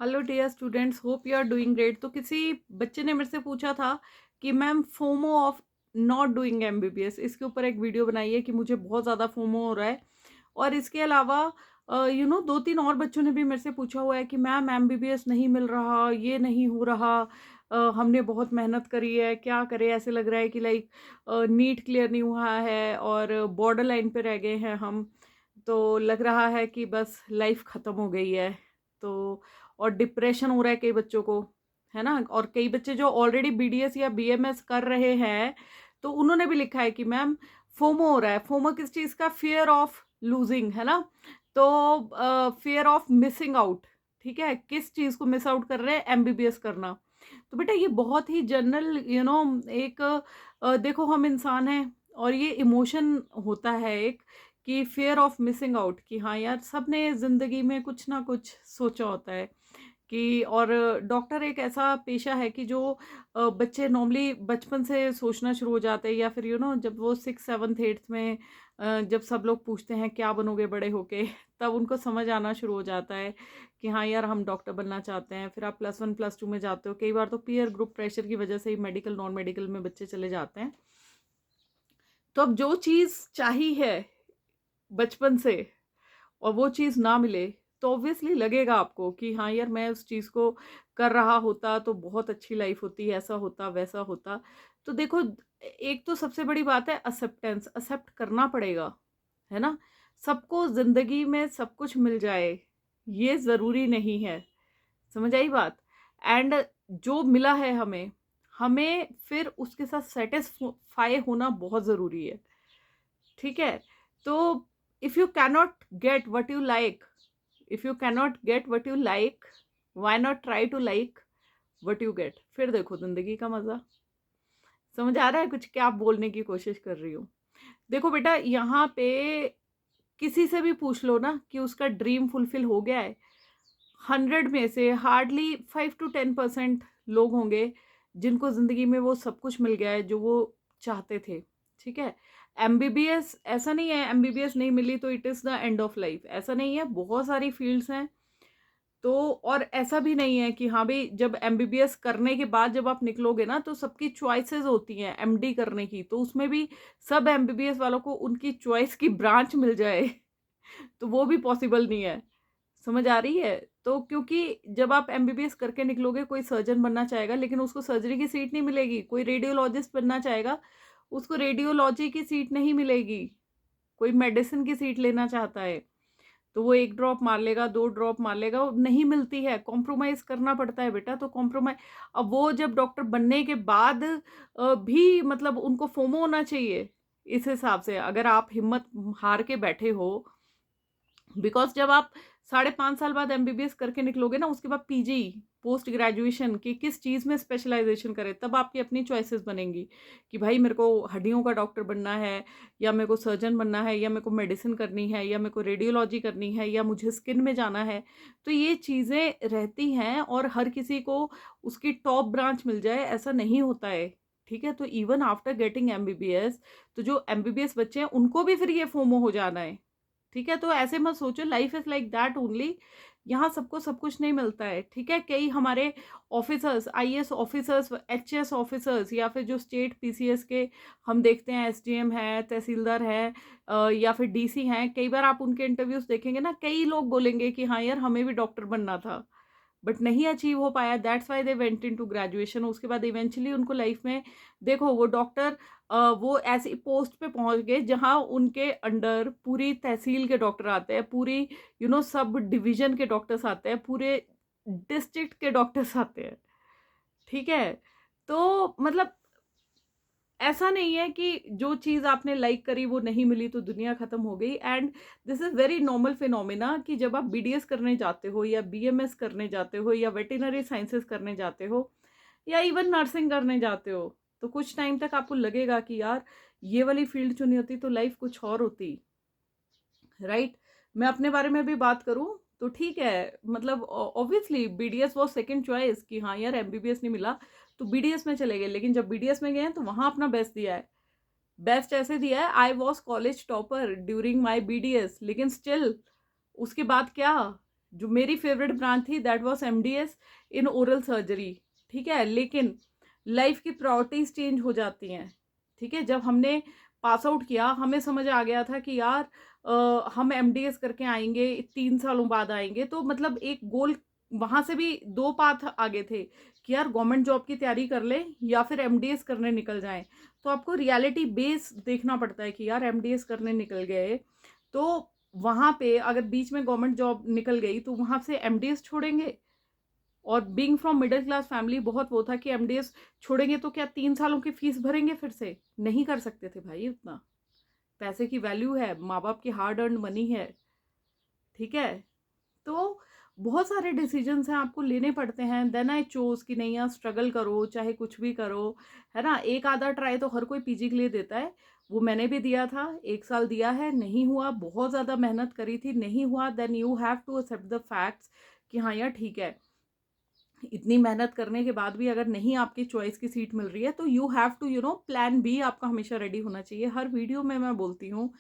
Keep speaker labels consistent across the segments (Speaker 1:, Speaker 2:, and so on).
Speaker 1: Hello dear students, hope you are doing great. तो किसी बच्चे ने मेरे से पूछा था कि ma'am FOMO of not doing MBBS, इसके ऊपर एक वीडियो बनाई है कि मुझे बहुत ज़्यादा फोमो हो रहा है। और इसके अलावा दो तीन और बच्चों ने भी मेरे से पूछा हुआ है कि मैम एमबीबीएस नहीं मिल रहा, ये नहीं हो रहा। हमने बहुत मेहनत करी है, क्या करें, ऐसे लग रहा है कि लाइक नीट क्लियर नहीं हुआ है और बॉर्डर लाइन पे रह गए हैं हम। तो लग रहा है कि बस लाइफ ख़त्म हो गई है। तो और डिप्रेशन हो रहा है कई बच्चों को, है ना। और कई बच्चे जो ऑलरेडी बीडीएस या बीएमएस कर रहे हैं, तो उन्होंने भी लिखा है कि मैम फोमो हो रहा है। फोमो किस चीज़ का? फियर ऑफ लूजिंग, है ना। तो फियर ऑफ मिसिंग आउट। ठीक है, किस चीज़ को मिस आउट कर रहे हैं? एमबीबीएस करना। तो बेटा ये बहुत ही जनरल एक देखो, हम इंसान हैं और ये इमोशन होता है एक, कि फियर ऑफ मिसिंग आउट, कि हाँ यार, सबने ज़िंदगी में कुछ ना कुछ सोचा होता है कि। और डॉक्टर एक ऐसा पेशा है कि जो बच्चे नॉर्मली बचपन से सोचना शुरू हो जाते हैं, या फिर जब वो 6th 7th 8th में जब सब लोग पूछते हैं क्या बनोगे बड़े होके तब उनको समझ आना शुरू हो जाता है कि हाँ यार, हम डॉक्टर बनना चाहते हैं। फिर आप +1 +2 में जाते हो, कई बार तो पीयर ग्रुप प्रेशर की वजह से ही मेडिकल नॉन मेडिकल में बच्चे चले जाते हैं। तो अब जो चीज़ चाहिए है बचपन से और वो चीज़ ना मिले, तो ऑब्वियसली लगेगा आपको कि हाँ यार, मैं उस चीज़ को कर रहा होता तो बहुत अच्छी लाइफ होती, ऐसा होता वैसा होता। तो देखो, एक तो सबसे बड़ी बात है एक्सेप्टेंस, एक्सेप्ट करना पड़ेगा, है ना। सबको ज़िंदगी में सब कुछ मिल जाए ये ज़रूरी नहीं है, समझ आई बात। एंड जो मिला है हमें, हमें फिर उसके साथ सेटिस्फाई होना बहुत ज़रूरी है। ठीक है। तो if you cannot get what you like, if you cannot get what you like, why not try to like what you get. फिर देखो जिंदगी का मजा। समझ आ रहा है कुछ क्या बोलने की कोशिश कर रही हूँ? देखो बेटा, यहाँ पे किसी से भी पूछ लो ना कि उसका ड्रीम फुलफिल हो गया है, 100 में से हार्डली 5 to 10% लोग होंगे जिनको जिंदगी में वो सब कुछ मिल गया है जो वो चाहते थे। ठीक है। एमबीबीएस ऐसा नहीं है, एमबीबीएस नहीं मिली तो it is the end of life, ऐसा नहीं है। बहुत सारी फील्ड्स हैं। तो और ऐसा भी नहीं है कि हाँ भाई, जब एमबीबीएस करने के बाद जब आप निकलोगे ना, तो सबकी चॉइसेस होती हैं एमडी करने की, तो उसमें भी सब एमबीबीएस वालों को उनकी चॉइस की ब्रांच मिल जाए तो वो भी पॉसिबल नहीं है। समझ आ रही है? तो क्योंकि जब आप एमबीबीएस करके निकलोगे, कोई सर्जन बनना चाहेगा लेकिन उसको सर्जरी की सीट नहीं मिलेगी। कोई रेडियोलॉजिस्ट बनना चाहेगा, उसको रेडियोलॉजी की सीट नहीं मिलेगी। कोई मेडिसिन की सीट लेना चाहता है तो वो 1 ड्रॉप मार लेगा, 2 ड्रॉप मार लेगा, वो नहीं मिलती है, कॉम्प्रोमाइज़ करना पड़ता है बेटा। तो कॉम्प्रोमाइज़, अब वो जब डॉक्टर बनने के बाद भी मतलब उनको फोमो होना चाहिए इस हिसाब से, अगर आप हिम्मत हार के बैठे हो। बिकॉज जब आप 5.5 साल बाद एमबीबीएस करके निकलोगे ना, उसके बाद पीजी, पोस्ट ग्रेजुएशन की किस चीज़ में स्पेशलाइजेशन करें, तब आपकी अपनी चॉइसेस बनेंगी कि भाई मेरे को हड्डियों का डॉक्टर बनना है, या मेरे को सर्जन बनना है, या मेरे को मेडिसिन करनी है, या मेरे को रेडियोलॉजी करनी है, या मुझे स्किन में जाना है। तो ये चीज़ें रहती हैं और हर किसी को उसकी टॉप ब्रांच मिल जाए ऐसा नहीं होता है। ठीक है। तो इवन आफ्टर गेटिंग एमबीबीएस, तो जो एमबीबीएस बच्चे हैं उनको भी फिर ये फोमो हो जाना है। ठीक है। तो ऐसे मत सोचो life is like that only, यहाँ सबको सब कुछ नहीं मिलता है। ठीक है। कई हमारे officers, IAS officers, HS officers, या फिर जो स्टेट पीसीएस के हम देखते हैं, एसडीएम है, तहसीलदार है, या फिर डीसी हैं, कई बार आप उनके इंटरव्यूज देखेंगे ना, कई लोग बोलेंगे कि हाँ यार, हमें भी डॉक्टर बनना था बट नहीं अचीव हो पाया, that's why they went into graduation. उसके बाद इवेंचुअली उनको लाइफ में, देखो वो डॉक्टर, वो ऐसी पोस्ट पे पहुंच गए जहां उनके अंडर पूरी तहसील के डॉक्टर आते हैं, पूरी सब डिवीजन के डॉक्टर्स आते हैं, पूरे डिस्ट्रिक्ट के डॉक्टर्स आते हैं। ठीक है। तो मतलब ऐसा नहीं है कि जो चीज़ आपने लाइक करी वो नहीं मिली तो दुनिया खत्म हो गई। And this is very normal phenomena कि जब आप बीडीएस करने जाते हो, या बीएमएस करने जाते हो, या वेटरनरी साइंसेस करने जाते हो, या इवन नर्सिंग करने जाते हो, तो कुछ टाइम तक आपको लगेगा कि यार, ये वाली फील्ड चुनी होती तो लाइफ कुछ और होती। राइट। मैं अपने बारे में भी बात करूं तो ठीक है, मतलब ऑब्वियसली बीडीएस वो सेकंड चॉइस कि हाँ यार, एमबीबीएस नहीं मिला तो बीडीएस में चले गए, लेकिन जब बीडीएस में गए हैं तो वहां अपना बेस्ट दिया है। बेस्ट ऐसे दिया है, I was college topper during my BDS, लेकिन स्टिल उसके बाद क्या, जो मेरी फेवरेट ब्रांच थी that was MDS in oral surgery, ठीक है। लेकिन लाइफ की प्रायोरिटीज चेंज हो जाती हैं, ठीक है। जब हमने पास आउट किया हमें समझ आ गया था कि यार हम एमडीएस करके आएंगे, 3 सालों बाद आएंगे, तो मतलब एक गोल वहां से भी दो पाथ आगे थे कि यार गवर्नमेंट जॉब की तैयारी कर ले या फिर एमडीएस करने निकल जाएं। तो आपको रियलिटी बेस देखना पड़ता है कि यार एमडीएस करने निकल गए तो वहां पे अगर बीच में गवर्नमेंट जॉब निकल गई तो वहां से एमडीएस छोड़ेंगे। और being from middle class family बहुत वो था कि एमडीएस छोड़ेंगे तो क्या 3 सालों की फीस भरेंगे फिर से, नहीं कर सकते थे भाई उतना। पैसे की वैल्यू है, माँ बाप की हार्ड अर्न मनी है, ठीक है। तो बहुत सारे डिसीजंस हैं आपको लेने पड़ते हैं। देन आई चोज कि नहीं यार स्ट्रगल करो चाहे कुछ भी करो, है ना। एक आधा ट्राई तो हर कोई पीजी के लिए देता है, वो मैंने भी दिया था, 1 साल दिया है, नहीं हुआ, बहुत ज़्यादा मेहनत करी थी, नहीं हुआ, then you have to accept the facts कि हाँ यार ठीक है, इतनी मेहनत करने के बाद भी अगर नहीं आपकी चॉइस की सीट मिल रही है तो you have to plan B आपका हमेशा रेडी होना चाहिए। हर वीडियो में मैं बोलती हूँ।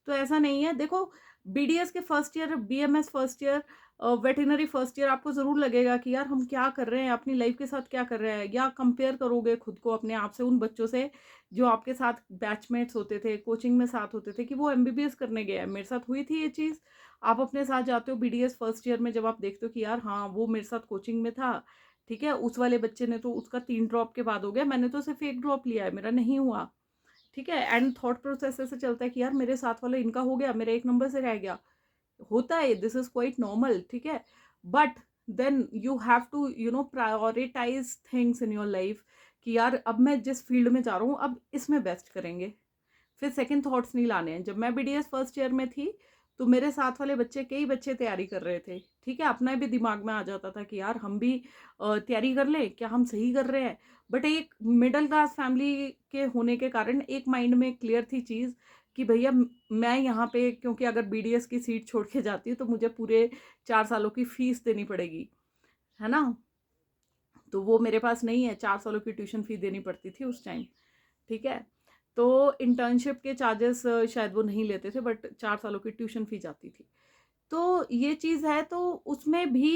Speaker 1: तो ऐसा नहीं है, देखो बीडीएस के first year, BMS first year, veterinary first year आपको ज़रूर लगेगा कि यार हम क्या कर रहे हैं अपनी लाइफ के साथ, क्या कर रहे हैं, या कंपेयर करोगे खुद को अपने आप से उन बच्चों से जो आपके साथ बैचमेट्स होते थे, कोचिंग में साथ होते थे कि वो एमबीबीएस करने गए हैं। मेरे साथ हुई थी ये चीज़। आप अपने साथ जाते हो बीडीएस फर्स्ट ईयर में, जब आप देखते हो कि यार हाँ वो मेरे साथ कोचिंग में था, ठीक है, उस वाले बच्चे ने तो उसका 3 ड्रॉप के बाद हो गया, मैंने तो सिर्फ 1 ड्रॉप लिया है, मेरा नहीं हुआ, ठीक है। एंड थॉट प्रोसेस ऐसे चलता है कि यार मेरे साथ वाला इनका हो गया, मेरा 1 नंबर से रह गया, होता है, दिस इज क्वाइट नॉर्मल, ठीक है। But then you have to prioritise things in your life कि यार अब मैं जिस फील्ड में जा रहा हूँ अब इसमें बेस्ट करेंगे, फिर सेकंड थॉट्स नहीं लाने हैं। जब मैं बीडीएस फर्स्ट ईयर में थी तो मेरे साथ वाले बच्चे, कई बच्चे तैयारी कर रहे थे, ठीक है, अपना भी दिमाग में आ जाता था कि यार हम भी तैयारी कर लें, क्या हम सही कर रहे हैं। बट एक मिडिल क्लास फैमिली के होने के कारण एक माइंड में क्लियर थी चीज़ कि भैया मैं यहाँ पे, क्योंकि अगर बीडीएस की सीट छोड़ के जाती हूँ तो मुझे पूरे 4 सालों की फीस देनी पड़ेगी, है ना। तो वो मेरे पास नहीं है, 4 सालों की ट्यूशन फीस देनी पड़ती थी उस टाइम, ठीक है। तो इंटर्नशिप के चार्जेस शायद वो नहीं लेते थे, बट 4 सालों की ट्यूशन फी जाती थी। तो ये चीज़ है, तो उसमें भी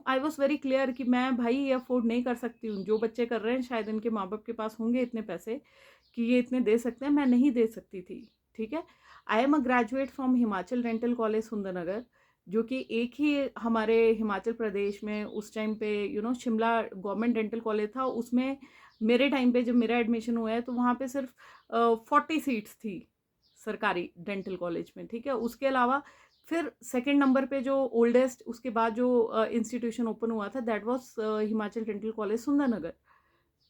Speaker 1: आई वॉज वेरी क्लियर कि मैं भाई ये अफोर्ड नहीं कर सकती हूँ। जो बच्चे कर रहे हैं शायद इनके माँ बाप के पास होंगे इतने पैसे कि ये इतने दे सकते हैं, मैं नहीं दे सकती थी, ठीक है। I am a graduate from Himachal dental college Sundarnagar, जो कि एक ही हमारे हिमाचल प्रदेश में उस टाइम पे शिमला गवर्नमेंट डेंटल कॉलेज था, उसमें मेरे टाइम पे जब मेरा एडमिशन हुआ है तो वहाँ पे सिर्फ 40 सीट्स थी सरकारी डेंटल कॉलेज में, ठीक है। उसके अलावा फिर सेकंड नंबर पे जो ओल्डेस्ट उसके बाद जो इंस्टीट्यूशन ओपन हुआ था that was Himachal dental college Sundarnagar,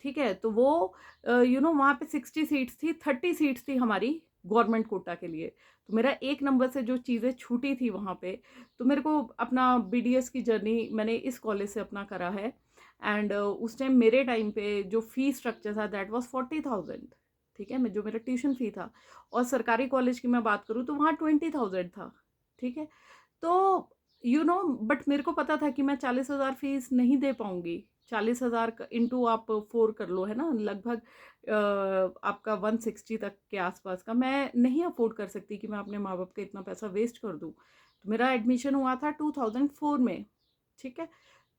Speaker 1: ठीक है। तो वो वहाँ पे 60 सीट्स थी, 30 सीट्स थी हमारी गवर्नमेंट कोटा के लिए। तो मेरा 1 नंबर से जो चीज़ें छूटी थी वहाँ पे, तो मेरे को अपना बीडीएस की जर्नी मैंने इस कॉलेज से अपना करा है। एंड उस टाइम मेरे टाइम पे जो फी स्ट्रक्चर था दैट वाज 40,000, ठीक है, मैं जो मेरा ट्यूशन फी था। और सरकारी कॉलेज की मैं बात करूँ तो वहाँ 20,000 था, ठीक है। तो बट मेरे को पता था कि मैं 40,000 फीस नहीं दे पाऊंगी। 40,000 इंटू आप 4 कर लो, है ना, लगभग आपका 160 तक के आसपास का मैं नहीं अफोर्ड कर सकती कि मैं अपने माँ बाप का इतना पैसा वेस्ट कर दूँ। तो मेरा एडमिशन हुआ था 2004 में, ठीक है।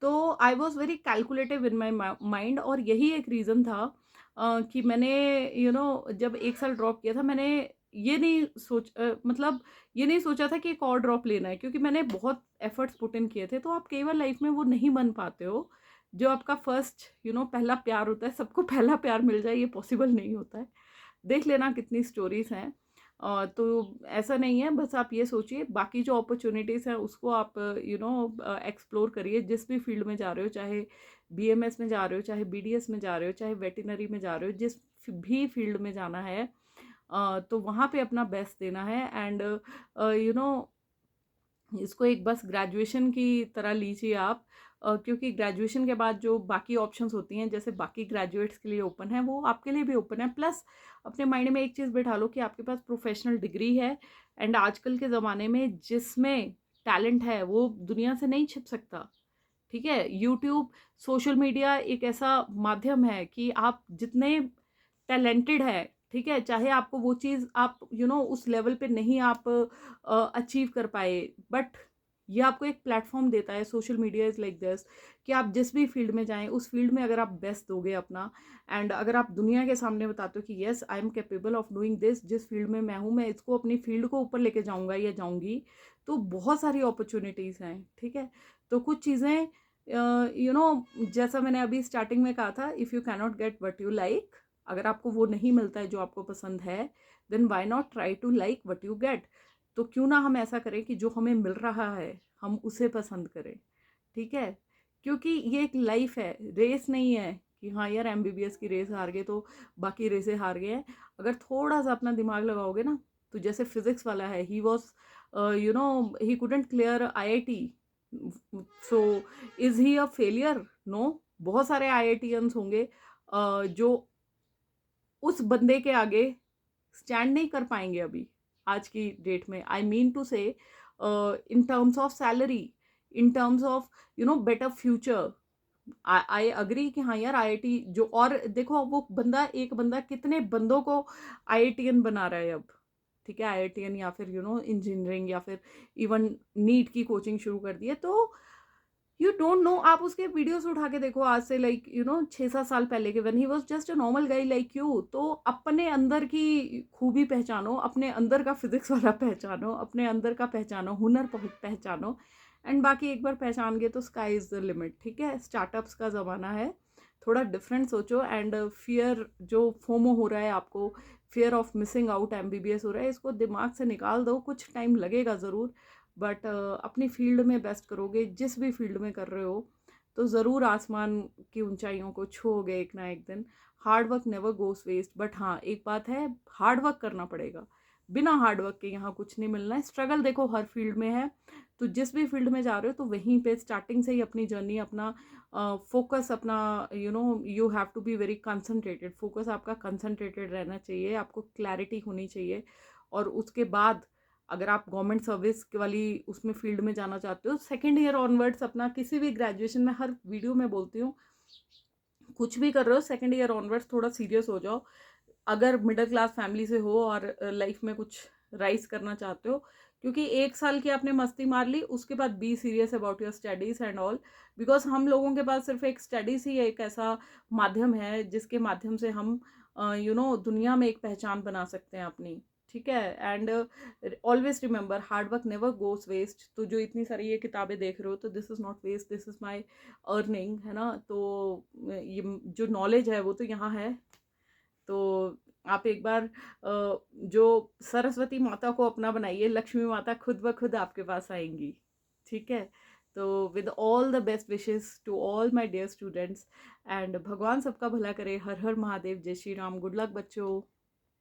Speaker 1: तो I was very calculative in my mind, और यही एक रीज़न था कि मैंने जब 1 साल ड्रॉप किया था, मैंने ये नहीं मतलब ये नहीं सोचा था कि एक और ड्रॉप लेना है, क्योंकि मैंने बहुत एफर्ट्स पुट इन किए थे। तो आप कई बार लाइफ में वो नहीं बन पाते हो जो आपका फर्स्ट पहला प्यार होता है। सबको पहला प्यार मिल जाए ये पॉसिबल नहीं होता है। देख लेना कितनी स्टोरीज हैं। तो ऐसा नहीं है, बस आप ये सोचिए बाकी जो अपॉर्चुनिटीज़ हैं उसको आप एक्सप्लोर करिए। जिस भी फील्ड में जा रहे हो, चाहे बीएमएस में जा रहे हो, चाहे बीडीएस में जा रहे हो, चाहे वेटरनरी में जा रहे हो, जिस भी फील्ड में जाना है तो वहाँ पे अपना बेस्ट देना है। एंड यू नो इसको एक बस ग्रेजुएशन की तरह लीजिए आप, क्योंकि ग्रेजुएशन के बाद जो बाकी ऑप्शंस होती हैं जैसे बाकी ग्रेजुएट्स के लिए ओपन है वो आपके लिए भी ओपन है। प्लस अपने माइंड में एक चीज़ बैठा लो कि आपके पास प्रोफेशनल डिग्री है, एंड आजकल के ज़माने में जिसमें टैलेंट है वो दुनिया से नहीं छिप सकता, ठीक है। यूट्यूब, सोशल मीडिया एक ऐसा माध्यम है कि आप जितने टैलेंटेड है, ठीक है, चाहे आपको वो चीज़ आप उस लेवल पे नहीं आप अचीव कर पाए, बट ये आपको एक प्लेटफॉर्म देता है। Social media is like this कि आप जिस भी फील्ड में जाएँ, उस फील्ड में अगर आप बेस्ट दोगे अपना, एंड अगर आप दुनिया के सामने बताते हो कि yes I am capable of doing this, जिस फील्ड में मैं हूँ, मैं इसको अपनी फील्ड को ऊपर लेके जाऊँगा या जाऊँगी, तो बहुत सारी अपॉर्च्युनिटीज़ हैं, ठीक है? तो कुछ चीज़ें जैसा मैंने अभी स्टार्टिंग में कहा था, if you cannot get what you like, अगर आपको वो नहीं मिलता है जो आपको पसंद है, then why not try to like what you get. तो क्यों ना हम ऐसा करें कि जो हमें मिल रहा है, हम उसे पसंद करें, ठीक है? क्योंकि ये एक लाइफ है, रेस नहीं है कि हाँ यार एमबीबीएस की रेस हार गए तो बाकी रेसें हार गए हैं। अगर थोड़ा सा अपना दिमाग लगाओगे ना, तो जैसे फिजिक्स वाला है, he was he couldn't clear IIT, so is he a failure? No. बहुत सारे आईआईटीएंस होंगे जो उस बंदे के आगे स्टैंड नहीं कर पाएंगे अभी आज की डेट में। आई मीन टू से in terms of salary, in terms of better future. I agree कि हाँ यार आईआईटी जो, और देखो वो बंदा, एक बंदा कितने बंदों को आईआईटीएन बना रहा है अब, ठीक है? आईआईटीएन या फिर इंजीनियरिंग या फिर इवन नीट की कोचिंग शुरू कर दी है। तो यू डोंट नो, आप उसके वीडियोस उठा के देखो आज से लाइक 6-7 साल पहले के, when he was just a normal guy like you. तो अपने अंदर की खूबी पहचानो, अपने अंदर का फिजिक्स वाला पहचानो, अपने अंदर का पहचानो, हुनर पहचानो, एंड बाकी एक बार पहचान गए तो स्काई इज द लिमिट, ठीक है? स्टार्टअप्स का ज़माना है, थोड़ा डिफरेंट सोचो। एंड फियर जो फोमो हो रहा है आपको, fear of missing out MBBS हो रहा है, इसको दिमाग से निकाल दो। कुछ टाइम लगेगा ज़रूर, बट अपनी फील्ड में बेस्ट करोगे, जिस भी फील्ड में कर रहे हो, तो ज़रूर आसमान की ऊंचाइयों को छूओगे एक ना एक दिन। Hard work never goes waste, but हाँ एक बात है, हार्ड वर्क करना पड़ेगा। बिना हार्ड वर्क के यहाँ कुछ नहीं मिलना है। स्ट्रगल देखो हर फील्ड में है, तो जिस भी फील्ड में जा रहे हो तो वहीं पे स्टार्टिंग से ही अपनी जर्नी, अपना फोकस, अपना you have to be very concentrated. Focus आपका कंसंट्रेटेड रहना चाहिए, आपको क्लैरिटी होनी चाहिए। और उसके बाद अगर आप गवर्नमेंट सर्विस के वाली उसमें फील्ड में जाना चाहते हो, सेकेंड ईयर ऑनवर्ड्स अपना किसी भी ग्रेजुएशन में, हर वीडियो में बोलती हूँ, कुछ भी कर रहे हो सेकेंड ईयर ऑनवर्ड्स थोड़ा सीरियस हो जाओ। अगर मिडिल क्लास फैमिली से हो और लाइफ में कुछ राइज करना चाहते हो, क्योंकि 1 साल की आपने मस्ती मार ली, उसके बाद be serious about your studies and all. Because हम लोगों के पास सिर्फ एक स्टडीज ही एक ऐसा माध्यम है जिसके माध्यम से हम दुनिया में एक पहचान बना सकते हैं अपनी, ठीक है? And always remember, hard work never goes waste. तो जो इतनी सारी ये किताबें देख रहे हो, तो this is not waste, this is my earning, है ना? तो ये जो नॉलेज है वो तो यहाँ है। तो आप एक बार जो सरस्वती माता को अपना बनाइए, लक्ष्मी माता खुद ब खुद आपके पास आएंगी, ठीक है? तो with all the best wishes to all my dear students, and भगवान सबका भला करे। हर हर महादेव, जय श्री राम, गुड लक बच्चों।